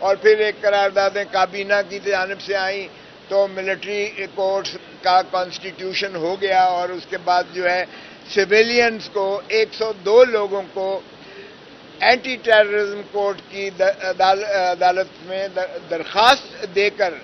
اور پھر ایک قراردادیں کابینہ کی جانب سے آئیں تو ملٹری کورٹس کا کانسٹیٹیوشن ہو گیا، اور اس کے بعد جو ہے سویلینز کو 102 لوگوں کو اینٹی ٹیررزم کورٹ کی عدالت میں درخواست دے کر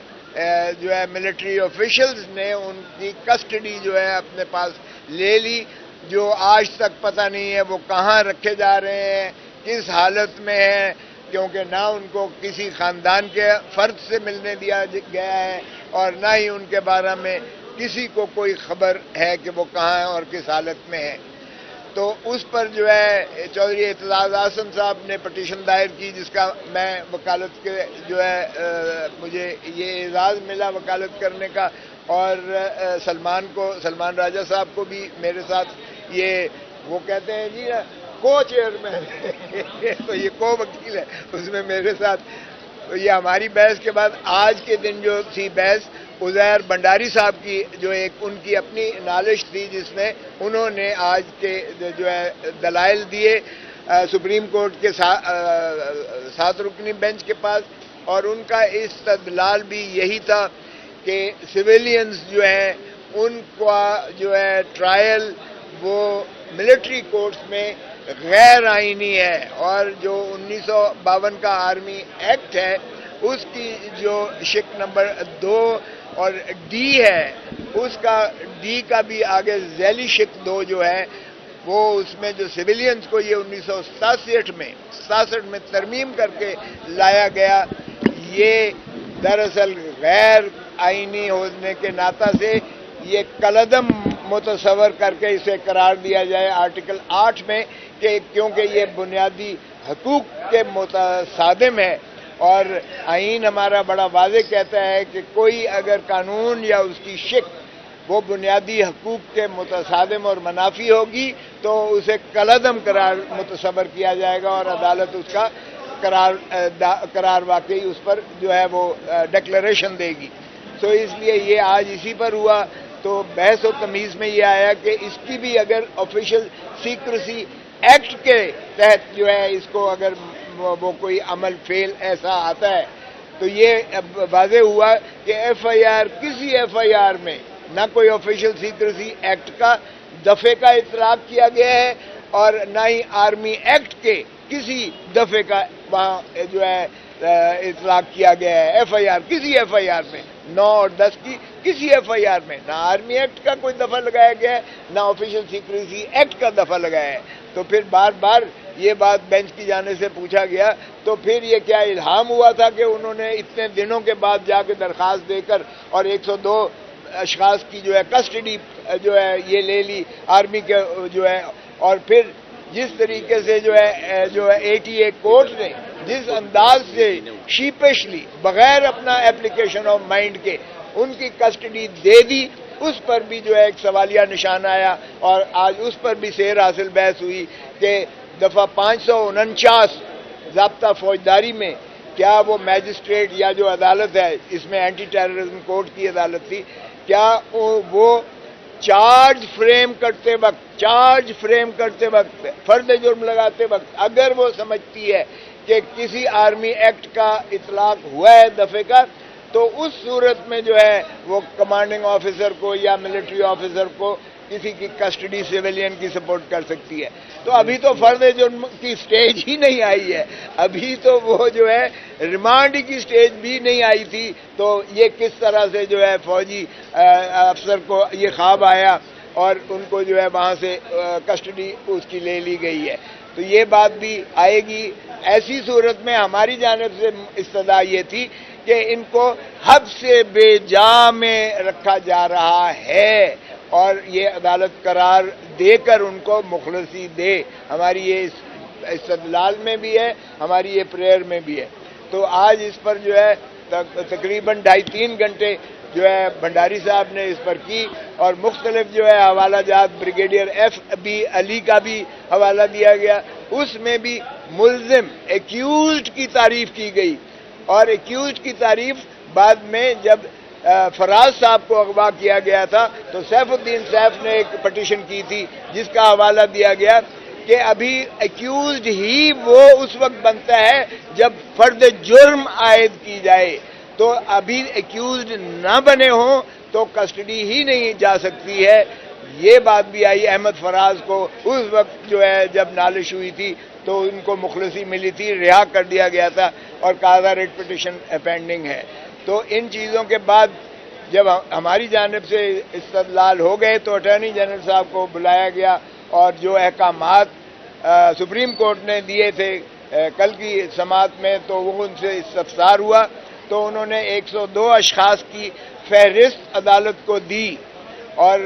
جو ہے ملٹری آفیشلز نے ان کی کسٹڈی جو ہے اپنے پاس لے لی، جو آج تک پتہ نہیں ہے وہ کہاں رکھے جا رہے ہیں، کس حالت میں ہیں، کیونکہ نہ ان کو کسی خاندان کے فرد سے ملنے دیا گیا ہے اور نہ ہی ان کے بارے میں کسی کو کوئی خبر ہے کہ وہ کہاں ہیں اور کس حالت میں ہیں۔ تو اس پر جو ہے چودھری اعتزاز احسن صاحب نے پٹیشن دائر کی، جس کا میں وکالت کے جو ہے مجھے یہ اعزاز ملا وکالت کرنے کا، اور سلمان راجہ صاحب کو بھی میرے ساتھ، یہ وہ کہتے ہیں جی کو چیئرمین تو یہ کو وکیل ہے، اس میں میرے ساتھ یہ ہماری بحث کے بعد آج کے دن جو تھی بحث عزیر بنڈاری صاحب کی، جو ایک ان کی اپنی نالش تھی جس نے انہوں نے آج کے جو ہے دلائل دیے سپریم کورٹ کے 7 رکنی بینچ کے پاس، اور ان کا استدلال بھی یہی تھا کہ سویلینز جو ہیں ان کا جو ہے ٹرائل وہ ملٹری کورٹس میں غیر آئینی ہے، اور جو 1952 کا آرمی ایکٹ ہے اس کی جو شق نمبر 2 اور ڈی ہے، اس کا ڈی کا بھی آگے ذیلی شق 2 جو ہے وہ اس میں جو سویلینز کو یہ 1967 میں ترمیم کر کے لایا گیا، یہ دراصل غیر آئینی ہونے کے ناطہ سے یہ کالعدم متصور کر کے اسے قرار دیا جائے آرٹیکل 8 میں کہ کیونکہ یہ بنیادی حقوق کے متصادم ہے، اور آئین ہمارا بڑا واضح کہتا ہے کہ کوئی اگر قانون یا اس کی شق وہ بنیادی حقوق کے متصادم اور منافی ہوگی تو اسے کالعدم قرار متصور کیا جائے گا، اور عدالت اس کا قرار واقعی اس پر جو ہے وہ ڈکلریشن دے گی۔ تو اس لیے یہ آج اسی پر ہوا، تو بحث و تمیز میں یہ آیا کہ اس کی بھی اگر آفیشیل سیکریسی ایکٹ کے تحت جو ہے اس کو اگر وہ کوئی عمل فعل ایسا آتا ہے تو یہ واضح ہوا کہ ایف آئی آر کسی ایف آئی آر میں نہ کوئی آفیشیل سیکریسی ایکٹ کا دفعے کا اطلاق کیا گیا ہے، اور نہ ہی آرمی ایکٹ کے کسی دفعے کا وہاں جو ہے اطلاق کیا گیا ہے ایف آئی آر، کسی ایف آئی آر میں 9 اور 10 کی کسی ایف آئی آر میں نہ آرمی ایکٹ کا کوئی دفعہ لگایا گیا ہے نہ آفیشیل سیکریسی ایکٹ کا دفعہ لگایا ہے۔ تو پھر بار بار یہ بات بینچ کی جانب سے پوچھا گیا، تو پھر یہ کیا الہام ہوا تھا کہ انہوں نے اتنے دنوں کے بعد جا کے درخواست دے کر اور 102 اشخاص کی جو ہے کسٹڈی جو ہے یہ لے لی آرمی کے جو ہے، اور پھر جس طریقے سے جو ہے ATA کورٹ نے جس انداز سے شیپشلی بغیر اپنا اپلیکیشن آف مائنڈ کے ان کی کسٹڈی دے دی، اس پر بھی جو ہے ایک سوالیہ نشان آیا، اور آج اس پر بھی سیر حاصل بحث ہوئی کہ دفعہ 549 ضابطہ فوجداری میں کیا وہ میجسٹریٹ یا جو عدالت ہے، اس میں اینٹی ٹیررزم کورٹ کی عدالت تھی، کیا وہ چارج فریم کرتے وقت فرد جرم لگاتے وقت اگر وہ سمجھتی ہے کہ کسی آرمی ایکٹ کا اطلاق ہوا ہے دفعے کا، تو اس صورت میں جو ہے وہ کمانڈنگ آفیسر کو یا ملٹری آفیسر کو کسی کی کسٹڈی سویلین کی سپورٹ کر سکتی ہے۔ تو ابھی تو فرد جرم کی سٹیج ہی نہیں آئی ہے، ابھی تو وہ جو ہے ریمانڈ کی سٹیج بھی نہیں آئی تھی، تو یہ کس طرح سے جو ہے فوجی افسر کو یہ خواب آیا اور ان کو جو ہے وہاں سے کسٹڈی اس کی لے لی گئی ہے۔ تو یہ بات بھی آئے گی۔ ایسی صورت میں ہماری جانب سے استدعا یہ تھی کہ ان کو حد سے بے جا میں رکھا جا رہا ہے، اور یہ عدالت قرار دے کر ان کو مخلصی دے، ہماری یہ استدلال میں بھی ہے، ہماری یہ پریئر میں بھی ہے۔ تو آج اس پر جو ہے تقریباً 2.5-3 گھنٹے جو ہے بھنڈاری صاحب نے اس پر کی، اور مختلف جو ہے حوالہ جات بریگیڈیئر FB علی کا بھی حوالہ دیا گیا، اس میں بھی ملزم ایکیوزڈ کی تعریف کی گئی، اور ایکیوزڈ کی تعریف بعد میں جب فراز صاحب کو اغوا کیا گیا تھا تو سیف الدین سیف نے ایک پٹیشن کی تھی جس کا حوالہ دیا گیا کہ ابھی ایکیوزڈ ہی وہ اس وقت بنتا ہے جب فرد جرم عائد کی جائے، تو ابھی ایکیوزڈ نہ بنے ہوں تو کسٹڈی ہی نہیں جا سکتی ہے. یہ بات بھی آئی. احمد فراز کو اس وقت جو ہے جب نالش ہوئی تھی تو ان کو مخلصی ملی تھی، رہا کر دیا گیا تھا اور کہا تھا ریٹ پٹیشن پینڈنگ ہے. تو ان چیزوں کے بعد جب ہماری جانب سے استدلال ہو گئے تو اٹارنی جنرل صاحب کو بلایا گیا اور جو احکامات سپریم کورٹ نے دیے تھے کل کی سماعت میں تو وہ ان سے استفسار ہوا. تو انہوں نے 102 اشخاص کی فہرست عدالت کو دی اور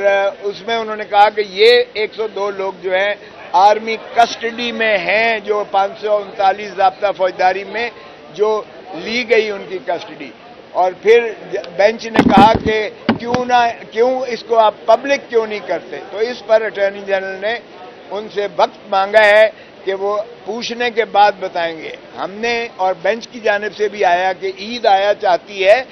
اس میں انہوں نے کہا کہ یہ 102 لوگ جو ہیں آرمی کسٹڈی میں ہیں، جو 539 ضابطہ فوجداری میں جو لی گئی ان کی کسٹڈی. اور پھر بینچ نے کہا کہ کیوں اس کو آپ پبلک کیوں نہیں کرتے. تو اس پر اٹارنی جنرل نے ان سے وقت مانگا ہے کہ وہ پوچھنے کے بعد بتائیں گے. ہم نے اور بینچ کی جانب سے بھی آیا کہ عید آیا چاہتی ہے،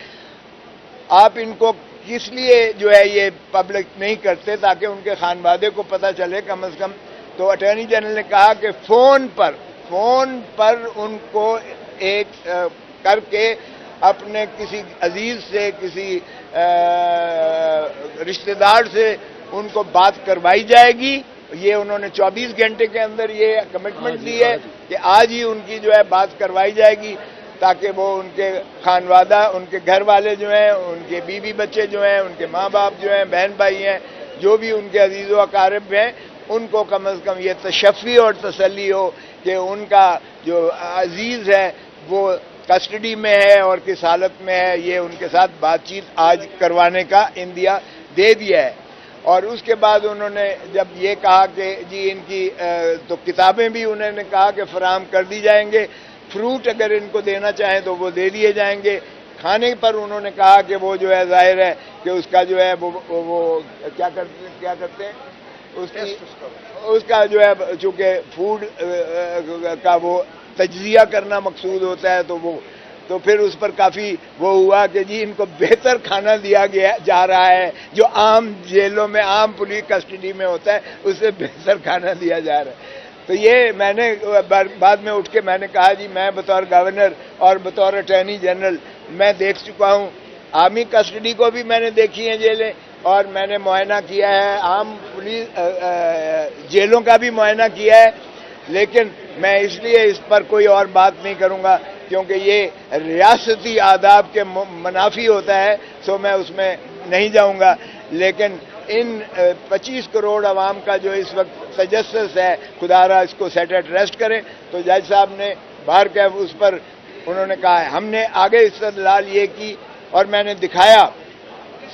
آپ ان کو کس لیے جو ہے یہ پبلک نہیں کرتے تاکہ ان کے خانوادے کو پتہ چلے کم از کم. تو اٹارنی جنرل نے کہا کہ فون پر ان کو ایک کر کے اپنے کسی عزیز سے، کسی رشتہ دار سے ان کو بات کروائی جائے گی. یہ انہوں نے 24 گھنٹے کے اندر یہ کمٹمنٹ دی ہے کہ آج ہی ان کی جو ہے بات کروائی جائے گی تاکہ وہ ان کے خانوادہ، ان کے گھر والے جو ہیں، ان کے بیوی بچے جو ہیں، ان کے ماں باپ جو ہیں، بہن بھائی ہیں، جو بھی ان کے عزیز و اقارب ہیں، ان کو کم از کم یہ تشفی اور تسلی ہو کہ ان کا جو عزیز ہے وہ کسٹڈی میں ہے اور کس حالت میں ہے. یہ ان کے ساتھ بات چیت آج کروانے کا اندیا دے دیا ہے. اور اس کے بعد انہوں نے جب یہ کہا کہ جی ان کی تو کتابیں بھی انہوں نے کہا کہ فراہم کر دی جائیں گے، فروٹ اگر ان کو دینا چاہیں تو وہ دے دیے جائیں گے. کھانے پر انہوں نے کہا کہ وہ جو ہے ظاہر ہے کہ اس کا جو ہے وہ کیا کرتے ہیں اس کا جو ہے چونکہ فوڈ کا وہ تجزیہ کرنا مقصود ہوتا ہے تو پھر اس پر کافی وہ ہوا کہ جی ان کو بہتر کھانا دیا گیا جا رہا ہے جو عام جیلوں میں، عام پولیس کسٹڈی میں ہوتا ہے، اس سے بہتر کھانا دیا جا رہا ہے. تو یہ میں نے بعد میں اٹھ کے میں نے کہا جی میں بطور گورنر اور بطور اٹارنی جنرل میں دیکھ چکا ہوں، آرمی کسٹڈی کو بھی میں نے دیکھی ہیں جیلیں، اور میں نے معائنہ کیا ہے عام پولیس جیلوں کا بھی معائنہ کیا ہے. لیکن میں اس لیے اس پر کوئی اور بات نہیں کروں گا کیونکہ یہ ریاستی آداب کے منافی ہوتا ہے، سو میں اس میں نہیں جاؤں گا. لیکن ان 25 کروڑ عوام کا جو اس وقت تجسس ہے، خدا را اس کو سیٹ ایٹ ریسٹ کریں. تو جج صاحب نے باہر کے اس پر انہوں نے کہا ہے. ہم نے آگے استدلال یہ کی اور میں نے دکھایا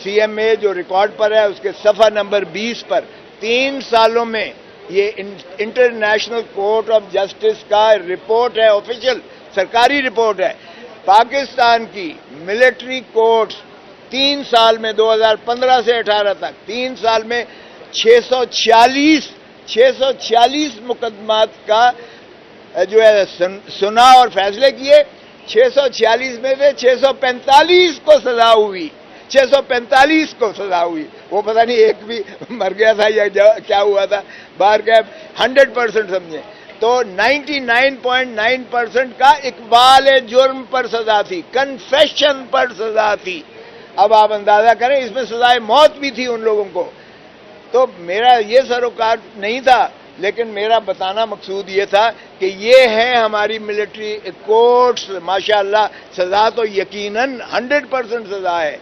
سی ایم اے جو ریکارڈ پر ہے اس کے صفحہ نمبر 20 پر 3 سالوں میں یہ انٹرنیشنل کورٹ آف جسٹس کا رپورٹ ہے، آفیشیل سرکاری رپورٹ ہے. پاکستان کی ملٹری کورٹس 3 سال میں 2015 سے 18 تک 3 سال میں 646 مقدمات کا جو ہے سنا اور فیصلے کیے. 646 میں سے 645 کو سزا ہوئی، 645 کو سزا ہوئی. وہ پتہ نہیں ایک بھی مر گیا تھا یا کیا ہوا تھا، باہر کا 100% سمجھیں تو 99.9% کا اقبال جرم پر سزا تھی، کنفیشن پر سزا تھی. اب آپ اندازہ کریں اس میں سزائے موت بھی تھی ان لوگوں کو. تو میرا یہ سروکار نہیں تھا، لیکن میرا بتانا مقصود یہ تھا کہ یہ ہے ہماری ملٹری کورٹس. ماشاءاللہ سزا تو یقیناً 100% سزا ہے،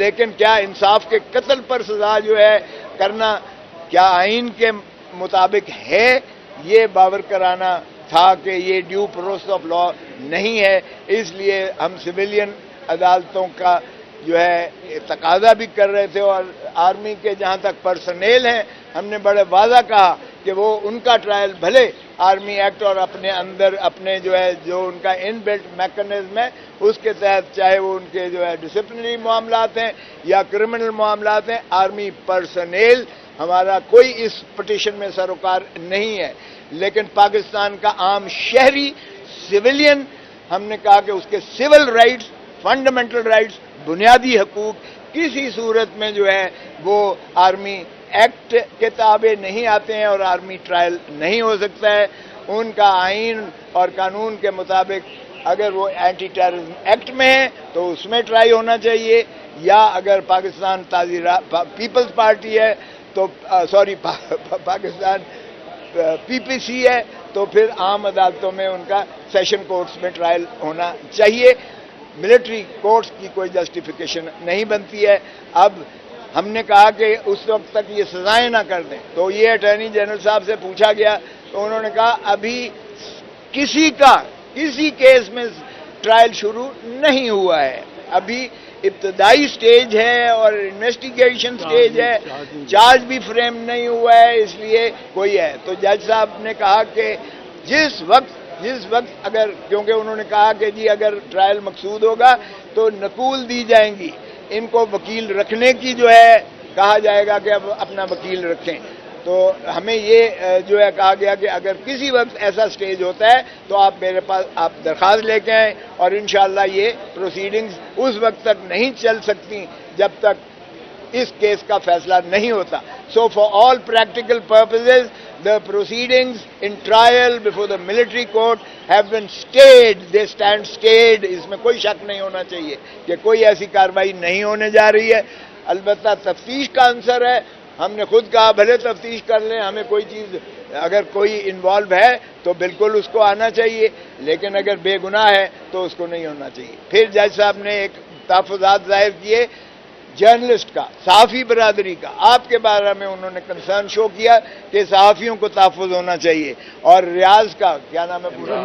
لیکن کیا انصاف کے قتل پر سزا جو ہے کرنا کیا آئین کے مطابق ہے؟ یہ باور کرانا تھا کہ یہ ڈیو پروسیس آف لا نہیں ہے. اس لیے ہم سویلین عدالتوں کا جو ہے تقاضا بھی کر رہے تھے، اور آرمی کے جہاں تک پرسنل ہیں ہم نے بڑے واضح کہا کہ وہ ان کا ٹرائل بھلے آرمی ایکٹ اور اپنے اندر اپنے جو ہے جو ان کا ان بلٹ میکنزم ہے اس کے تحت، چاہے وہ ان کے جو ہے ڈسپلنری معاملات ہیں یا کرمنل معاملات ہیں، آرمی پرسنل ہمارا کوئی اس پٹیشن میں سروکار نہیں ہے. لیکن پاکستان کا عام شہری سویلین ہم نے کہا کہ اس کے سول رائٹس، فنڈامنٹل رائٹس، بنیادی حقوق کسی صورت میں جو ہے وہ آرمی ایکٹ کے تابع نہیں آتے ہیں اور آرمی ٹرائل نہیں ہو سکتا ہے. ان کا آئین اور قانون کے مطابق اگر وہ اینٹی ٹیررزم ایکٹ میں ہے تو اس میں ٹرائی ہونا چاہیے, یا اگر پاکستان پیپلز پارٹی ہے تو سوری پاکستان پی پی سی ہے تو پھر عام عدالتوں میں ان کا سیشن کورٹس میں ٹرائل ہونا چاہیے. ملٹری کورٹس کی کوئی جسٹیفیکیشن نہیں بنتی ہے. اب ہم نے کہا کہ اس وقت تک یہ سزائیں نہ کر دیں, تو یہ اٹارنی جنرل صاحب سے پوچھا گیا تو انہوں نے کہا ابھی کسی کیس میں ٹرائل شروع نہیں ہوا ہے, ابھی ابتدائی سٹیج ہے اور انویسٹیگیشن سٹیج ہے, چارج بھی فریم نہیں ہوا ہے, اس لیے کوئی ہے. تو جج صاحب نے کہا کہ جس وقت اگر, کیونکہ انہوں نے کہا کہ جی اگر ٹرائل مقصود ہوگا تو نقول دی جائیں گی, ان کو وکیل رکھنے کی جو ہے کہا جائے گا کہ اب اپنا وکیل رکھیں. تو ہمیں یہ جو ہے کہا گیا کہ اگر کسی وقت ایسا سٹیج ہوتا ہے تو آپ میرے پاس آپ درخواست لے کے آئیں, اور انشاءاللہ یہ پروسیڈنگز اس وقت تک نہیں چل سکتی جب تک اس کیس کا فیصلہ نہیں ہوتا. So for all practical purposes the proceedings in trial before the military court have been stayed, they stand stayed. اس میں کوئی شک نہیں ہونا چاہیے کہ کوئی ایسی کارروائی نہیں ہونے جا رہی ہے. البتہ تفتیش کا عنصر ہے, ہم نے خود کہا بھلے تفتیش کر لیں, ہمیں کوئی چیز اگر کوئی انوالو ہے تو بالکل اس کو آنا چاہیے, لیکن اگر بے گناہ ہے تو اس کو نہیں ہونا چاہیے. پھر جج صاحب نے ایک تحفظات ظاہر کیے جرنلسٹ کا, صحافی برادری کا, آپ کے بارے میں انہوں نے کنسرن شو کیا کہ صحافیوں کو تحفظ ہونا چاہیے, اور ریاض کا کیا نام ہے پورا,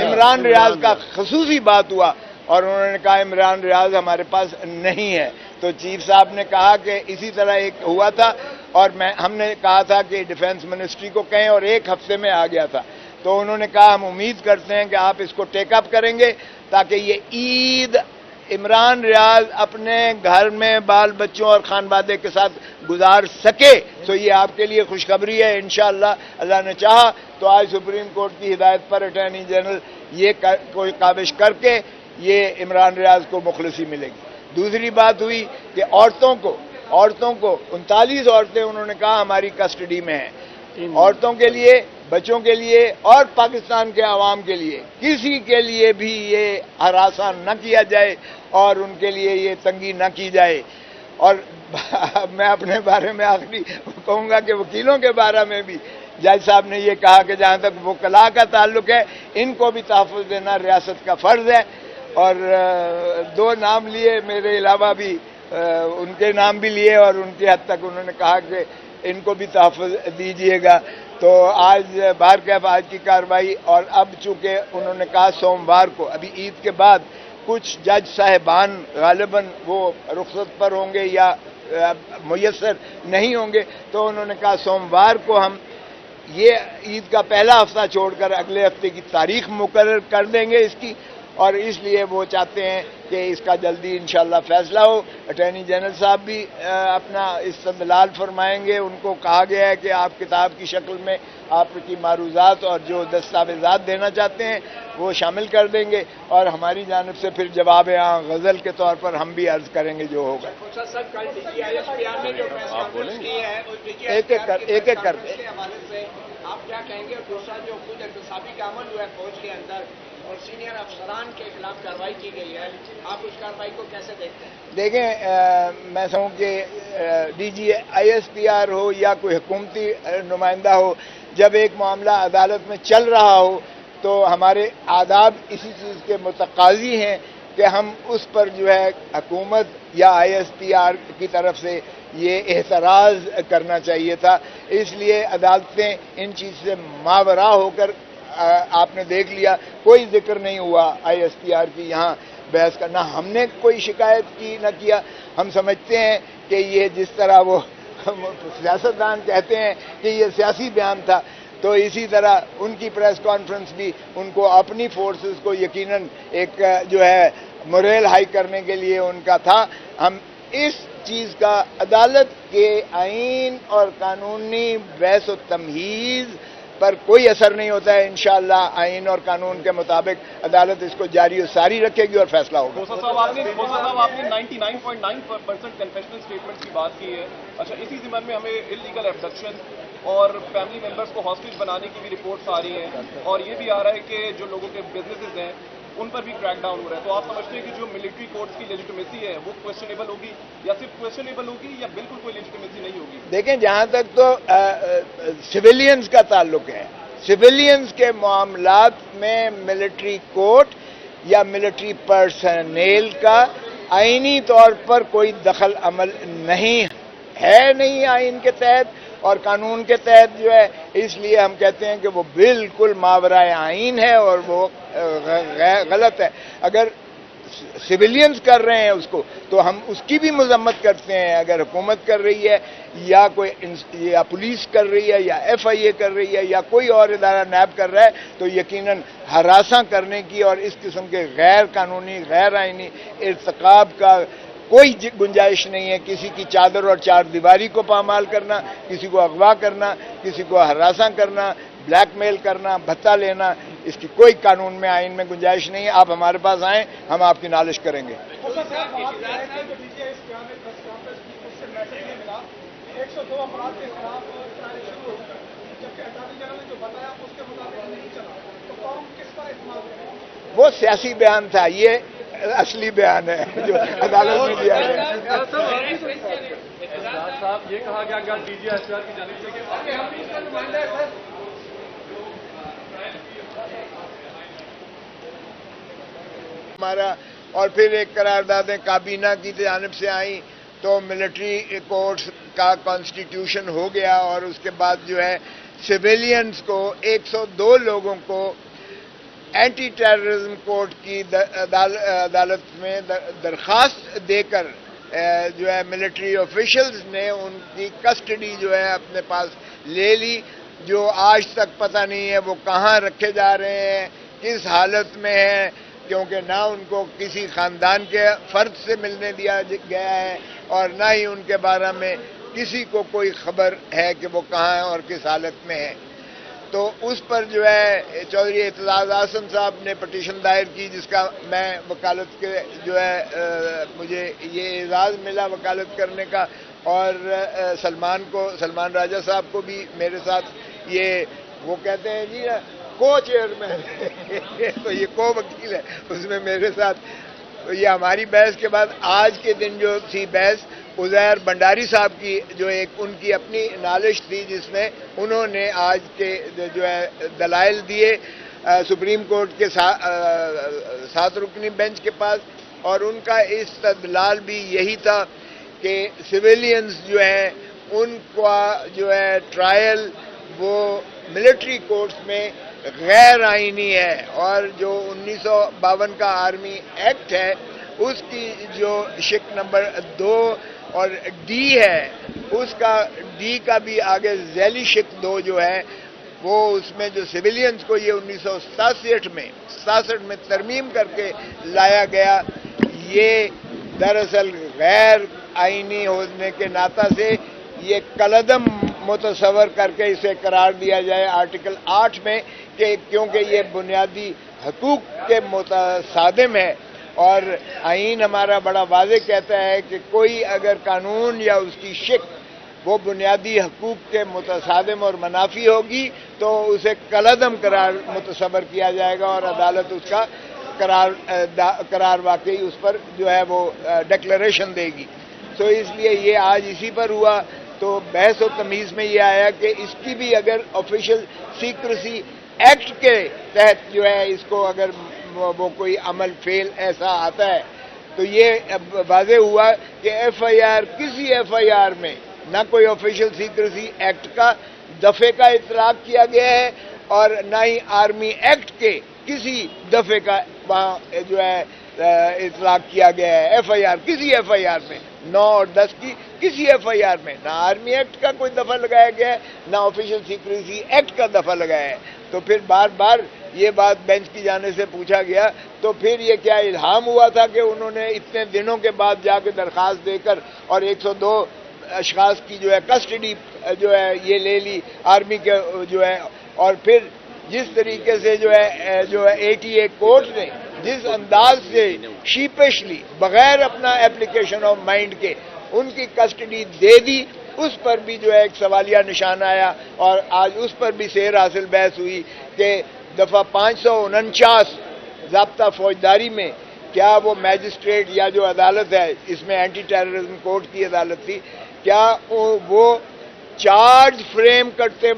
عمران ریاض کا خصوصی بات ہوا, اور انہوں نے کہا عمران ریاض ہمارے پاس نہیں ہے. تو چیف صاحب نے کہا کہ اسی طرح ایک ہوا تھا, اور ہم نے کہا تھا کہ ڈیفنس منسٹری کو کہیں, اور ایک ہفتے میں آ گیا تھا. تو انہوں نے کہا ہم امید کرتے ہیں کہ آپ اس کو ٹیک اپ کریں گے تاکہ یہ عید عمران ریاض اپنے گھر میں بال بچوں اور خانوادے کے ساتھ گزار سکے. تو یہ آپ کے لیے خوشخبری ہے. انشاءاللہ اللہ نے چاہا تو آج سپریم کورٹ کی ہدایت پر اٹارنی جنرل یہ کوئی کاوش کر کے یہ عمران ریاض کو مخلصی ملے گی. دوسری بات ہوئی کہ عورتوں کو 39 عورتیں انہوں نے کہا ہماری کسٹڈی میں ہیں. عورتوں کے لیے, بچوں کے لیے اور پاکستان کے عوام کے لیے کسی کے لیے بھی یہ ہراساں نہ کیا جائے اور ان کے لیے یہ تنگی نہ کی جائے. اور میں اپنے بارے میں آخری کہوں گا کہ وکیلوں کے بارے میں بھی جج صاحب نے یہ کہا کہ جہاں تک وکلاء کا تعلق ہے ان کو بھی تحفظ دینا ریاست کا فرض ہے. اور 2 نام لیے میرے علاوہ بھی, ان کے نام بھی لیے, اور ان کی حد تک انہوں نے کہا کہ ان کو بھی تحفظ دیجیے گا. تو آج بہرکیف آج کی کارروائی, اور اب چونکہ انہوں نے کہا سوموار کو ابھی عید کے بعد کچھ جج صاحبان غالباً وہ رخصت پر ہوں گے یا میسر نہیں ہوں گے, تو انہوں نے کہا سوموار کو ہم یہ عید کا پہلا ہفتہ چھوڑ کر اگلے ہفتے کی تاریخ مقرر کر دیں گے اس کی, اور اس لیے وہ چاہتے ہیں کہ اس کا جلدی انشاءاللہ فیصلہ ہو. اٹارنی جنرل صاحب بھی اپنا استدلال فرمائیں گے. ان کو کہا گیا ہے کہ آپ کتاب کی شکل میں آپ کی معروضات اور جو دستاویزات دینا چاہتے ہیں وہ شامل کر دیں گے, اور ہماری جانب سے پھر جواب غزل کے طور پر ہم بھی عرض کریں گے جو ہوگا. ایک ایک کر آپ کیا کہیں گے؟ اور دوسرا جو خود احتسابی کا عمل ہوا ہے فوج کے اندر اور سینئر افسران کے خلاف کارروائی کی گئی ہے, آپ اس کارروائی کو کیسے دیکھتے ہیں؟ دیکھیں, میں سمجھوں کہ D G I S P R ہو یا کوئی حکومتی نمائندہ ہو, جب ایک معاملہ عدالت میں چل رہا ہو تو ہمارے آداب اسی چیز کے متقاضی ہیں کہ ہم اس پر جو ہے حکومت یا آئی ایس پی آر کی طرف سے یہ احتراز کرنا چاہیے تھا. اس لیے عدالتیں ان چیز سے ماورا ہو کر, آپ نے دیکھ لیا کوئی ذکر نہیں ہوا آئی ایس پی آر کی یہاں بحث کا, نہ ہم نے کوئی شکایت کی نہ کیا. ہم سمجھتے ہیں کہ یہ جس طرح وہ سیاستدان کہتے ہیں کہ یہ سیاسی بیان تھا, تو اسی طرح ان کی پریس کانفرنس بھی ان کو اپنی فورسز کو یقیناً ایک جو ہے موریل ہائی کرنے کے لیے ان کا تھا. ہم اس چیز کا عدالت کے آئین اور قانونی بحث و تمہیز پر کوئی اثر نہیں ہوتا ہے. انشاءاللہ آئین اور قانون کے مطابق عدالت اس کو جاری و ساری رکھے گی اور فیصلہ ہوگا. بوسا صاحب آپ نے 99.9% کنفیشنل اسٹیٹمنٹ کی بات کی ہے. اچھا, اسی ضمن میں ہمیں انلیگل ایبڈکشن اور فیملی ممبرس کو ہاسٹیج بنانے کی بھی رپورٹس آ رہی ہیں, اور یہ بھی آ رہا ہے کہ جو لوگوں کے بزنسز ہیں ان پر بھی کریک ڈاؤن ہو رہا ہے. تو آپ سمجھتے ہیں کہ جو ملٹری کورٹس کی لیجیٹمیسی ہے وہ کویسچنیبل ہوگی, یا صرف کویسچنیبل ہوگی یا بالکل کوئی لیجیٹمیسی نہیں ہوگی؟ دیکھیں, جہاں تک تو سویلینز کا تعلق ہے, سویلینز کے معاملات میں ملٹری کورٹ یا ملٹری پرسنل کا آئینی طور پر کوئی دخل عمل نہیں ہے, نہیں آئین کے تحت اور قانون کے تحت جو ہے. اس لیے ہم کہتے ہیں کہ وہ بالکل ماورائے آئین ہے اور وہ غلط ہے. اگر سویلینز کر رہے ہیں اس کو تو ہم اس کی بھی مذمت کرتے ہیں. اگر حکومت کر رہی ہے یا کوئی یا پولیس کر رہی ہے یا ایف آئی اے کر رہی ہے یا کوئی اور ادارہ نیب کر رہا ہے تو یقیناً ہراساں کرنے کی اور اس قسم کے غیر قانونی غیر آئینی ارتکاب کا کوئی گنجائش نہیں ہے. کسی کی چادر اور چار دیواری کو پامال کرنا, کسی کو اغوا کرنا, کسی کو ہراساں کرنا, بلیک میل کرنا, بھتہ لینا, اس کی کوئی قانون میں آئین میں گنجائش نہیں ہے. آپ ہمارے پاس آئیں, ہم آپ کی نالش کریں گے. وہ سیاسی بیان تھا, یہ اصلی بیان ہے جو عدالت میں دیا گیا. صاحب, یہ کہا گیا ڈی جی ایس آر کی جانب سے کہ ہمارا اور پھر ایک قراردادیں کابینہ کی جانب سے آئیں تو ملٹری کورٹس کا کانسٹیٹیوشن ہو گیا, اور اس کے بعد جو ہے سویلینز کو 102 لوگوں کو اینٹی ٹیررزم کورٹ کی عدالت میں درخواست دے کر جو ہے ملٹری آفیشلز نے ان کی کسٹڈی جو ہے اپنے پاس لے لی, جو آج تک پتہ نہیں ہے وہ کہاں رکھے جا رہے ہیں, کس حالت میں ہیں, کیونکہ نہ ان کو کسی خاندان کے فرد سے ملنے دیا گیا ہے اور نہ ہی ان کے بارے میں کسی کو کوئی خبر ہے کہ وہ کہاں ہیں اور کس حالت میں ہیں. تو اس پر جو ہے چودھری اعتزاز احسن صاحب نے پٹیشن دائر کی, جس کا میں وکالت کے جو ہے مجھے یہ اعزاز ملا وکالت کرنے کا, اور سلمان راجہ صاحب کو بھی میرے ساتھ یہ وہ کہتے ہیں جی کو چیئرمین تو یہ کو وکیل ہے, اس میں میرے ساتھ. تو یہ ہماری بحث کے بعد آج کے دن جو تھی بحث عزیر بنڈاری صاحب کی, جو ایک ان کی اپنی نالش تھی جس میں انہوں نے آج کے جو ہے دلائل دیے سپریم کورٹ کے 7 رکنی بینچ کے پاس, اور ان کا استدلال بھی یہی تھا کہ سویلینز جو ہیں ان کا جو ہے ٹرائل وہ ملٹری کورٹس میں غیر آئینی ہے, اور جو 1952 کا آرمی ایکٹ ہے اس کی جو شق نمبر 2 اور ڈی ہے, اس کا ڈی کا بھی آگے ذیلی شق 2 جو ہے وہ اس میں جو سویلینز کو یہ 1967 میں ترمیم کر کے لایا گیا, یہ دراصل غیر آئینی ہونے کے ناطہ سے یہ کالعدم متصور کر کے اسے قرار دیا جائے آرٹیکل 8 میں, کہ کیونکہ یہ بنیادی حقوق کے متصادم ہے. اور آئین ہمارا بڑا واضح کہتا ہے کہ کوئی اگر قانون یا اس کی شق وہ بنیادی حقوق کے متصادم اور منافی ہوگی تو اسے کالعدم قرار متصور کیا جائے گا, اور عدالت اس کا قرار واقعی اس پر جو ہے وہ ڈکلیریشن دے گی. تو اس لیے یہ آج اسی پر ہوا. تو بحث و تمیز میں یہ آیا کہ اس کی بھی اگر آفیشیل سیکریسی ایکٹ کے تحت جو ہے اس کو اگر وہ کوئی عمل فیل ایسا آتا ہے تو یہ واضح ہوا کہ ایف آئی آر کسی ایف آئی آر میں نہ کوئی آفیشیل سیکریسی ایکٹ کا دفعے کا اطلاق کیا گیا ہے, اور نہ ہی آرمی ایکٹ کے کسی دفعے کا وہاں جو ہے اطلاق کیا گیا ہے. ایف آئی آر کسی ایف آئی آر میں 9 اور 10 کی کسی ایف آئی آر میں نہ آرمی ایکٹ کا کوئی دفعہ لگایا گیا ہے نہ آفیشیل سیکریسی ایکٹ کا دفعہ لگایا ہے. تو پھر بار بار یہ بات بینچ کی جانب سے پوچھا گیا تو پھر یہ کیا الہام ہوا تھا کہ انہوں نے اتنے دنوں کے بعد جا کے درخواست دے کر اور 102 اشخاص کی جو ہے کسٹڈی جو ہے یہ لے لی, آرمی کے جو ہے اور پھر جس طریقے سے جو ہے 88 کورٹ نے جس انداز سے شیپشلی بغیر اپنا ایپلیکیشن آف مائنڈ کے ان کی کسٹڈی دے دی، اس پر بھی جو ہے ایک سوالیہ نشان آیا، اور آج اس پر بھی سیر حاصل بحث ہوئی کہ دفعہ 549 ضابطہ فوجداری میں کیا وہ میجسٹریٹ یا جو عدالت ہے، اس میں اینٹی ٹیررزم کورٹ کی عدالت تھی، کیا وہ چارج فریم کرتے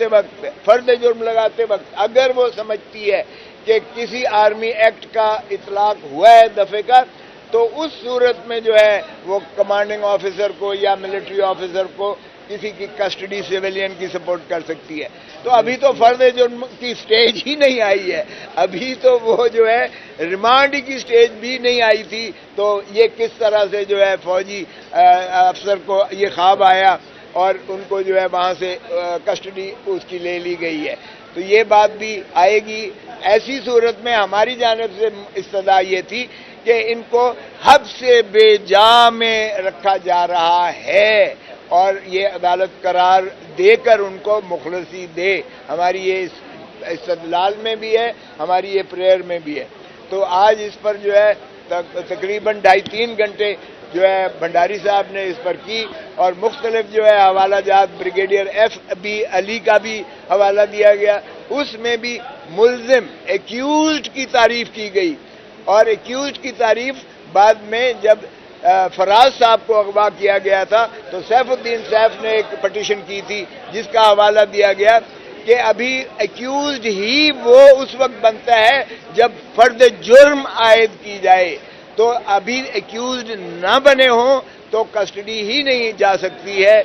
وقت فرد جرم لگاتے وقت اگر وہ سمجھتی ہے کہ کسی آرمی ایکٹ کا اطلاق ہوا ہے دفعے کا، تو اس صورت میں جو ہے وہ کمانڈنگ آفیسر کو یا ملٹری آفیسر کو کسی کی کسٹڈی سیویلین کی سپورٹ کر سکتی ہے۔ تو ابھی تو فرد جرم کی سٹیج ہی نہیں آئی ہے، ابھی تو وہ جو ہے ریمانڈ کی سٹیج بھی نہیں آئی تھی، تو یہ کس طرح سے جو ہے فوجی افسر کو یہ خواب آیا اور ان کو جو ہے وہاں سے کسٹڈی اس کی لے لی گئی ہے۔ تو یہ بات بھی آئے گی۔ ایسی صورت میں ہماری جانب سے استدعا یہ تھی کہ ان کو حد سے بے جا میں رکھا جا رہا ہے اور یہ عدالت قرار دے کر ان کو مخلصی دے۔ ہماری یہ استدلال میں بھی ہے، ہماری یہ پریئر میں بھی ہے۔ تو آج اس پر جو ہے تقریباً 2.5-3 گھنٹے جو ہے بھنڈاری صاحب نے اس پر کی، اور مختلف جو ہے حوالہ جات بریگیڈیئر ایف بی علی کا بھی حوالہ دیا گیا، اس میں بھی ملزم ایکیوزڈ کی تعریف کی گئی، اور ایکیوزڈ کی تعریف بعد میں جب فراز صاحب کو اغوا کیا گیا تھا تو سیف الدین سیف نے ایک پٹیشن کی تھی جس کا حوالہ دیا گیا کہ ابھی ایکیوزڈ ہی وہ اس وقت بنتا ہے جب فرد جرم عائد کی جائے، تو ابھی ایکیوزڈ نہ بنے ہوں تو کسٹڈی ہی نہیں جا سکتی ہے۔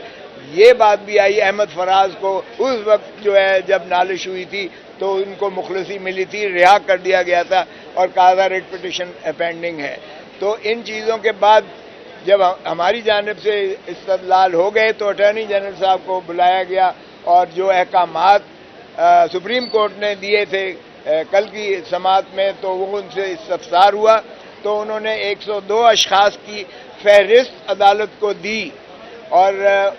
یہ بات بھی آئی احمد فراز کو اس وقت جو ہے جب نالش ہوئی تھی تو ان کو مخلصی ملی تھی، رہا کر دیا گیا تھا اور قاضی ریٹ پٹیشن پینڈنگ ہے۔ تو ان چیزوں کے بعد جب ہماری جانب سے استدلال ہو گئے تو اٹارنی جنرل صاحب کو بلایا گیا، اور جو احکامات سپریم کورٹ نے دیے تھے کل کی سماعت میں تو وہ ان سے استفسار ہوا، تو انہوں نے 102 اشخاص کی فہرست عدالت کو دی، اور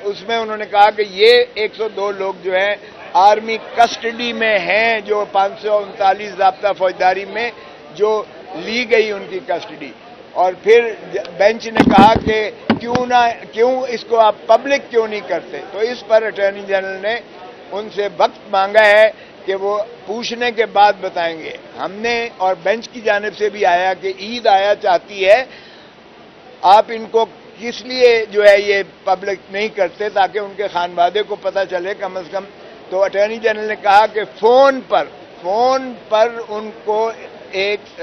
اس میں انہوں نے کہا کہ یہ 102 لوگ جو ہیں آرمی کسٹڈی میں ہیں، جو 539 ضابطہ فوجداری میں جو لی گئی ان کی کسٹڈی۔ اور پھر بینچ نے کہا کہ کیوں اس کو آپ پبلک کیوں نہیں کرتے، تو اس پر اٹارنی جنرل نے ان سے وقت مانگا ہے کہ وہ پوچھنے کے بعد بتائیں گے۔ ہم نے اور بینچ کی جانب سے بھی آیا کہ عید آیا چاہتی ہے، آپ ان کو کس لیے جو ہے یہ پبلک نہیں کرتے تاکہ ان کے خانوادے کو پتہ چلے کم از کم۔ تو اٹارنی جنرل نے کہا کہ فون پر ان کو ایک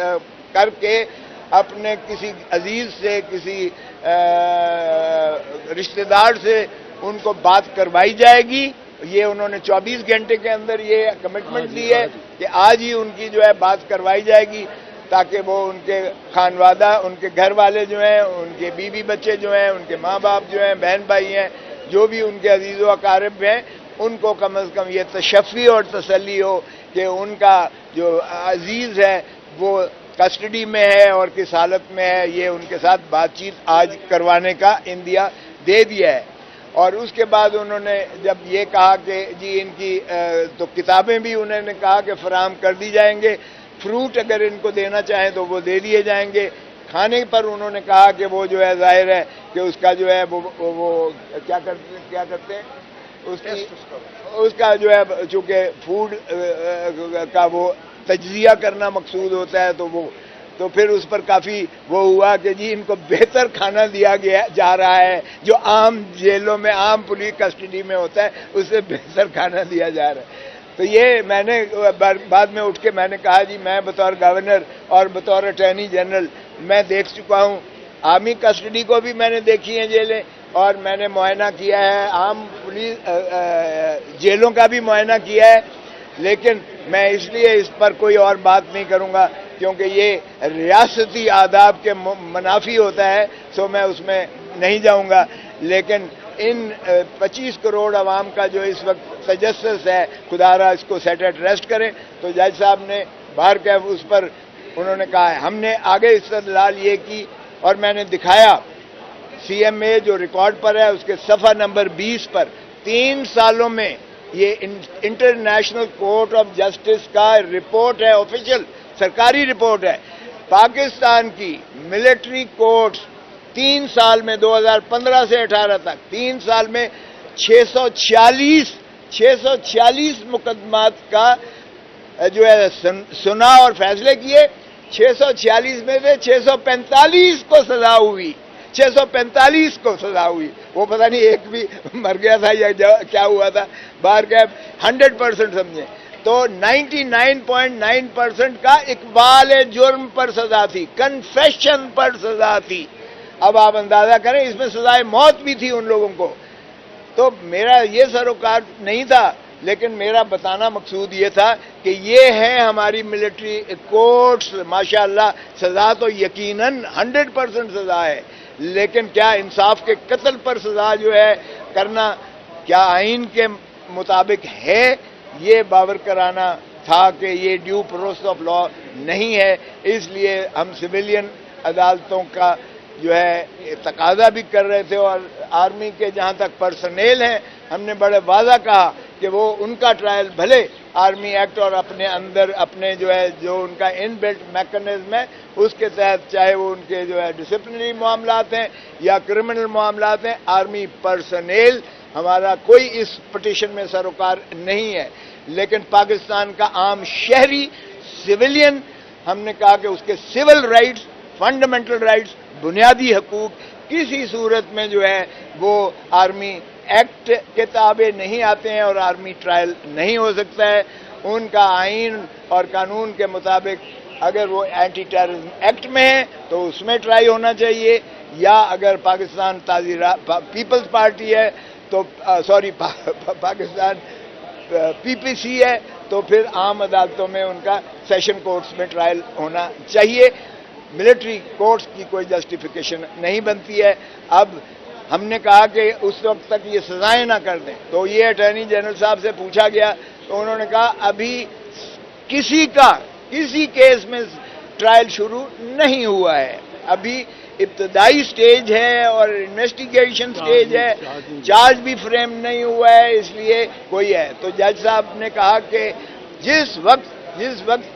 کر کے اپنے کسی عزیز سے، کسی رشتہ دار سے ان کو بات کروائی جائے گی۔ یہ انہوں نے 24 گھنٹے کے اندر یہ کمٹمنٹ دی ہے کہ آج ہی ان کی جو ہے بات کروائی جائے گی، تاکہ وہ ان کے خانوادہ، ان کے گھر والے جو ہیں، ان کے بیوی بچے جو ہیں، ان کے ماں باپ جو ہیں، بہن بھائی ہیں، جو بھی ان کے عزیز و اقارب ہیں، ان کو کم از کم یہ تشفی اور تسلی ہو کہ ان کا جو عزیز ہے وہ کسٹڈی میں ہے اور کس حالت میں ہے۔ یہ ان کے ساتھ بات چیت آج کروانے کا اندیا دے دیا ہے۔ اور اس کے بعد انہوں نے جب یہ کہا کہ جی ان کی تو کتابیں بھی انہوں نے کہا کہ فراہم کر دی جائیں گے، فروٹ اگر ان کو دینا چاہیں تو وہ دے دیے جائیں گے۔ کھانے پر انہوں نے کہا کہ وہ جو ہے ظاہر ہے کہ اس کا جو ہے وہ کیا کرتے ہیں اس کا جو ہے چونکہ فوڈ کا وہ تجزیہ کرنا مقصود ہوتا ہے، تو پھر اس پر کافی وہ ہوا کہ جی ان کو بہتر کھانا دیا جا رہا ہے، جو عام جیلوں میں، عام پولیس کسٹڈی میں ہوتا ہے، اس سے بہتر کھانا دیا جا رہا ہے۔ تو یہ میں نے بعد میں اٹھ کے میں نے کہا جی میں بطور گورنر اور بطور اٹارنی جنرل میں دیکھ چکا ہوں، آرمی کسٹڈی کو بھی میں نے دیکھی ہیں جیلیں، اور میں نے معائنہ کیا ہے عام پولیس جیلوں کا بھی معائنہ کیا ہے، لیکن میں اس لیے اس پر کوئی اور بات نہیں کروں گا کیونکہ یہ ریاستی آداب کے منافی ہوتا ہے، سو میں اس میں نہیں جاؤں گا۔ لیکن ان 25 کروڑ عوام کا جو اس وقت تجسس ہے، خدا را اس کو سیٹ ایٹ ریسٹ کریں۔ تو جج صاحب نے باہر کے اس پر انہوں نے کہا ہے، ہم نے آگے استدلال یہ کی اور میں نے دکھایا CMA جو ریکارڈ پر ہے اس کے صفحہ نمبر 20 پر 3 سالوں میں یہ انٹرنیشنل کورٹ آف جسٹس کا رپورٹ ہے، آفیشیل سرکاری رپورٹ ہے. پاکستان کی ملٹری کورٹس 3 سال میں 2015 سے 18 تک 3 سال میں 646 مقدمات کا جو ہے سنا اور فیصلے کیے. 646 میں سے 645 کو سزا ہوئی، 645 کو سزا ہوئی. وہ پتہ نہیں ایک بھی مر گیا تھا یا کیا ہوا تھا. باہر کا 100% سمجھیں تو 99.9% کا اقبال جرم پر سزا تھی، کنفیشن پر سزا تھی. اب آپ اندازہ کریں اس میں سزائے موت بھی تھی ان لوگوں کو. تو میرا یہ سروکار نہیں تھا، لیکن میرا بتانا مقصود یہ تھا کہ یہ ہے ہماری ملٹری کورٹس. ماشاءاللہ سزا تو یقیناً 100% سزا ہے، لیکن کیا انصاف کے قتل پر سزا جو ہے کرنا کیا آئین کے مطابق ہے؟ یہ باور کرانا تھا کہ یہ ڈیو پروسیس آف لا نہیں ہے. اس لیے ہم سویلین عدالتوں کا جو ہے تقاضا بھی کر رہے تھے، اور آرمی کے جہاں تک پرسنل ہیں ہم نے بڑے واضح کہا کہ وہ ان کا ٹرائل بھلے آرمی ایکٹ اور اپنے اندر اپنے جو ہے جو ان کا ان بلٹ میکنزم ہے اس کے تحت، چاہے وہ ان کے جو ہے ڈسپلنری معاملات ہیں یا کرمنل معاملات ہیں، آرمی پرسنل ہمارا کوئی اس پٹیشن میں سروکار نہیں ہے. لیکن پاکستان کا عام شہری سویلین ہم نے کہا کہ اس کے سول رائٹس، فنڈامنٹل رائٹس، بنیادی حقوق کسی صورت میں جو ہے وہ آرمی ایکٹ کے تابع نہیں آتے ہیں اور آرمی ٹرائل نہیں ہو سکتا ہے. ان کا آئین اور قانون کے مطابق اگر وہ اینٹی ٹیررزم ایکٹ میں ہے تو اس میں ٹرائی ہونا چاہیے، یا اگر پاکستان پیپلز پارٹی ہے تو پاکستان پی پی سی ہے تو پھر عام عدالتوں میں ان کا سیشن کورٹس میں ٹرائل ہونا چاہیے. ملٹری کورٹس کی کوئی جسٹیفیکیشن نہیں بنتی ہے. اب ہم نے کہا کہ اس وقت تک یہ سزائیں نہ کر دیں، تو یہ اٹارنی جنرل صاحب سے پوچھا گیا تو انہوں نے کہا ابھی کسی کیس میں ٹرائل شروع نہیں ہوا ہے، ابھی ابتدائی سٹیج ہے اور انویسٹیگیشن سٹیج ہے، چارج بھی فریم نہیں ہوا ہے، اس لیے کوئی ہے. تو جج صاحب نے کہا کہ جس وقت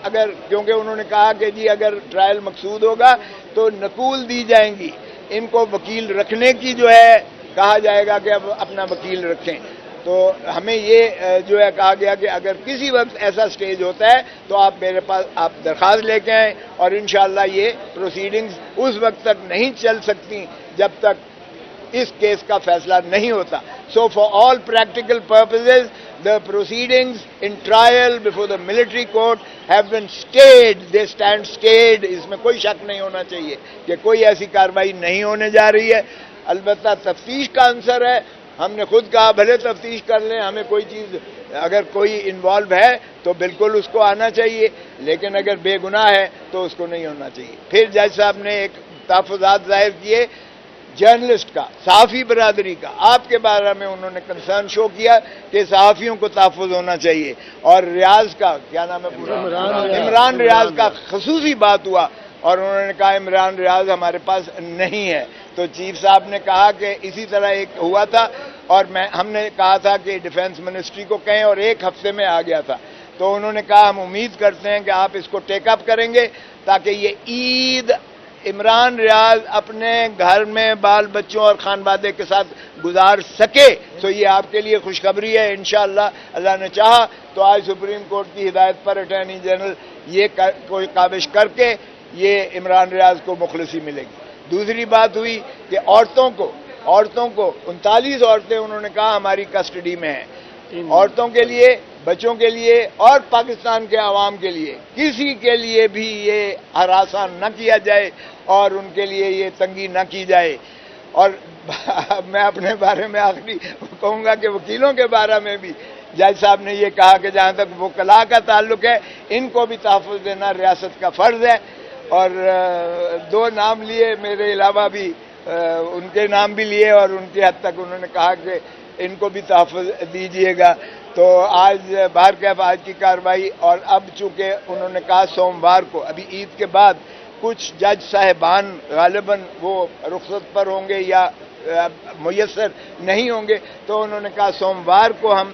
اگر، کیونکہ انہوں نے کہا کہ جی اگر ٹرائل مقصود ہوگا تو نقول دی جائیں گی، ان کو وکیل رکھنے کی جو ہے کہا جائے گا کہ اب اپنا وکیل رکھیں. تو ہمیں یہ جو ہے کہا گیا کہ اگر کسی وقت ایسا سٹیج ہوتا ہے تو آپ میرے پاس آپ درخواست لے کے آئیں، اور انشاءاللہ یہ پروسیڈنگز اس وقت تک نہیں چل سکتی جب تک اس کیس کا فیصلہ نہیں ہوتا. So for all practical purposes the proceedings in trial before the military court have been stayed, they stand stayed. اس میں کوئی شک نہیں ہونا چاہیے کہ کوئی ایسی کارروائی نہیں ہونے جا رہی ہے. البتہ تفتیش کا عنصر ہے، ہم نے خود کہا بھلے تفتیش کر لیں، ہمیں کوئی چیز اگر کوئی انوالو ہے تو بالکل اس کو آنا چاہیے، لیکن اگر بے گناہ ہے تو اس کو نہیں ہونا چاہیے. پھر جج صاحب نے ایک تحفظات ظاہر کیے جرنلسٹ کا، صحافی برادری کا. آپ کے بارے میں انہوں نے کنسرن شو کیا کہ صحافیوں کو تحفظ ہونا چاہیے، اور ریاض کا کیا نام ہے پورا، عمران ریاض کا خصوصی بات ہوا، اور انہوں نے کہا عمران ریاض ہمارے پاس نہیں ہے. تو چیف صاحب نے کہا کہ اسی طرح ایک ہوا تھا، اور ہم نے کہا تھا کہ ڈیفنس منسٹری کو کہیں، اور 1 ہفتے میں آ گیا تھا. تو انہوں نے کہا ہم امید کرتے ہیں کہ آپ اس کو ٹیک اپ کریں گے تاکہ یہ عید عمران ریاض اپنے گھر میں بال بچوں اور خانوادے کے ساتھ گزار سکے. تو یہ آپ کے لیے خوشخبری ہے. انشاءاللہ اللہ نے چاہا تو آج سپریم کورٹ کی ہدایت پر اٹارنی جنرل یہ کوئی کاوش کر کے یہ عمران ریاض کو مخلصی ملے گی. دوسری بات ہوئی کہ عورتوں کو 39 عورتیں انہوں نے کہا ہماری کسٹڈی میں ہیں. عورتوں کے لیے، بچوں کے لیے اور پاکستان کے عوام کے لیے کسی کے لیے بھی یہ ہراساں نہ کیا جائے اور ان کے لیے یہ تنگی نہ کی جائے. اور میں اپنے بارے میں آخری کہوں گا کہ وکیلوں کے بارے میں بھی جج صاحب نے یہ کہا کہ جہاں تک وکلاء کا تعلق ہے ان کو بھی تحفظ دینا ریاست کا فرض ہے. اور 2 نام لیے میرے علاوہ بھی، ان کے نام بھی لیے، اور ان کی حد تک انہوں نے کہا کہ ان کو بھی تحفظ دیجیے گا. تو آج باہر کیف آج کی کارروائی، اور اب چونکہ انہوں نے کہا سوموار کو، ابھی عید کے بعد کچھ جج صاحبان غالباً وہ رخصت پر ہوں گے یا میسر نہیں ہوں گے، تو انہوں نے کہا سوموار کو ہم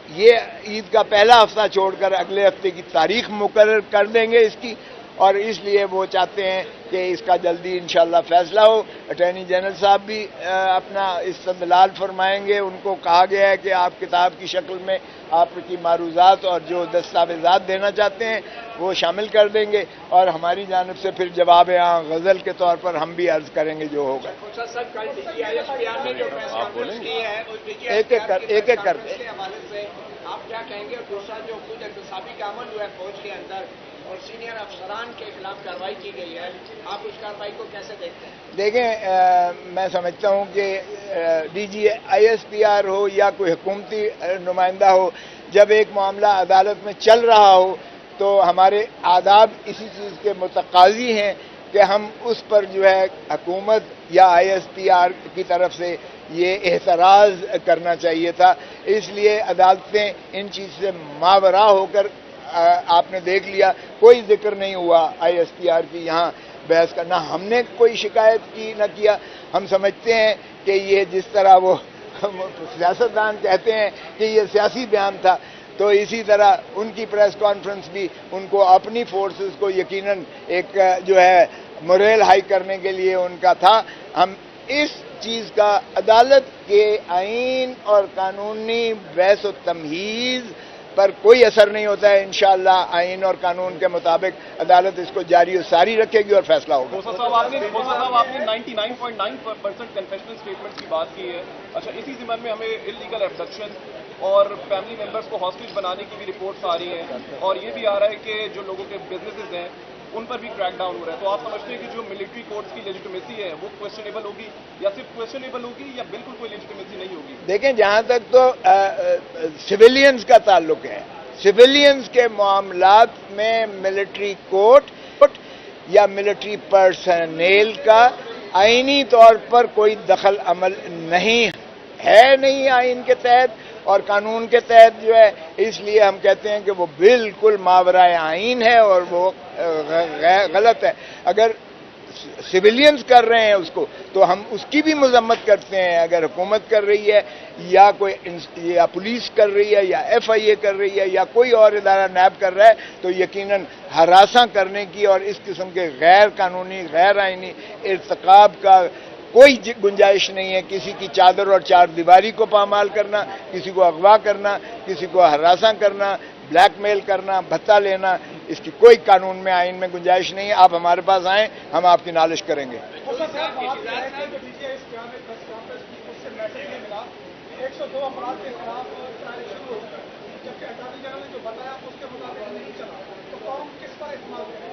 یہ عید کا پہلا ہفتہ چھوڑ کر اگلے ہفتے کی تاریخ مقرر کر دیں گے اس کی، اور اس لیے وہ چاہتے ہیں کہ اس کا جلدی انشاءاللہ فیصلہ ہو۔ اٹارنی جنرل صاحب بھی اپنا استدلال فرمائیں گے۔ ان کو کہا گیا ہے کہ آپ کتاب کی شکل میں آپ کی معروضات اور جو دستاویزات دینا چاہتے ہیں وہ شامل کر دیں گے، اور ہماری جانب سے پھر جواب غزل کے طور پر ہم بھی عرض کریں گے جو ہوگا۔ ایک ایک کر آپ کیا کہیں گے؟ اور دوسرا جو خود احتسابی کا عمل ہوا ہے فوج کے اندر اور سینئر افسران کے خلاف کارروائی کی گئی ہے، آپ اس کارروائی کو کیسے دیکھتے ہیں؟ دیکھیں، میں سمجھتا ہوں کہ D G I S P R ہو یا کوئی حکومتی نمائندہ ہو، جب ایک معاملہ عدالت میں چل رہا ہو تو ہمارے آداب اسی چیز کے متقاضی ہیں کہ ہم اس پر جو ہے حکومت یا آئی ایس پی آر کی طرف سے یہ اعتراض کرنا چاہیے تھا۔ اس لیے عدالتیں ان چیز سے ماورا ہو کر، آپ نے دیکھ لیا کوئی ذکر نہیں ہوا آئی ایس پی آر کی یہاں بحث کا، نہ ہم نے کوئی شکایت کی نہ کیا۔ ہم سمجھتے ہیں کہ یہ جس طرح وہ سیاستدان کہتے ہیں کہ یہ سیاسی بیان تھا، تو اسی طرح ان کی پریس کانفرنس بھی ان کو اپنی فورسز کو یقیناً ایک جو ہے موریل ہائی کرنے کے لیے ان کا تھا۔ ہم اس چیز کا عدالت کے آئین اور قانونی بحث و تمہیز پر کوئی اثر نہیں ہوتا ہے۔ انشاءاللہ آئین اور قانون کے مطابق عدالت اس کو جاری و ساری رکھے گی اور فیصلہ ہوگا۔ موسیٰ صاحب آپ نے 99.9% کنفیشنل اسٹیٹمنٹ کی بات کی ہے۔ اچھا، اسی ضمن میں ہمیں انلیگل ایبڈکشن اور فیملی ممبرس کو ہاسٹیج بنانے کی بھی رپورٹس آ رہی ہیں، اور یہ بھی آ رہا ہے کہ جو لوگوں کے بزنسز ہیں ان پر بھی کریک ڈاؤن ہو رہا ہے۔ تو آپ سمجھتے ہیں کہ جو ملٹری کورٹس کی لیجیٹمیسی ہے وہ کویسچنیبل ہوگی، یا صرف کویسچنیبل ہوگی یا بالکل کوئی لیجیٹمیسی نہیں ہوگی؟ دیکھیں، جہاں تک تو سویلینز کا تعلق ہے، سویلینز کے معاملات میں ملٹری کورٹ یا ملٹری پرسنل کا آئینی طور پر کوئی دخل عمل نہیں ہے، نہیں آئین کے تحت اور قانون کے تحت جو ہے۔ اس لیے ہم کہتے ہیں کہ وہ بالکل ماورائے آئین ہے اور وہ غلط ہے۔ اگر سویلینز کر رہے ہیں اس کو تو ہم اس کی بھی مذمت کرتے ہیں۔ اگر حکومت کر رہی ہے یا کوئی یا پولیس کر رہی ہے یا ایف آئی اے کر رہی ہے یا کوئی اور ادارہ نیب کر رہا ہے تو یقیناً ہراساں کرنے کی اور اس قسم کے غیر قانونی غیر آئینی ارتکاب کا کوئی گنجائش نہیں ہے۔ کسی کی چادر اور چار دیواری کو پامال کرنا، کسی کو اغوا کرنا، کسی کو ہراساں کرنا، بلیک میل کرنا، بھتہ لینا، اس کی کوئی قانون میں آئین میں گنجائش نہیں ہے۔ آپ ہمارے پاس آئیں، ہم آپ کی نالش کریں گے۔ 102 افراد کے خلاف ٹرائل شروع ہو، جبکہ اٹارنی جنرل نے جو بتایا اس کے مطابق نہیں چلا، تو قوم کس پر اعتماد کرے؟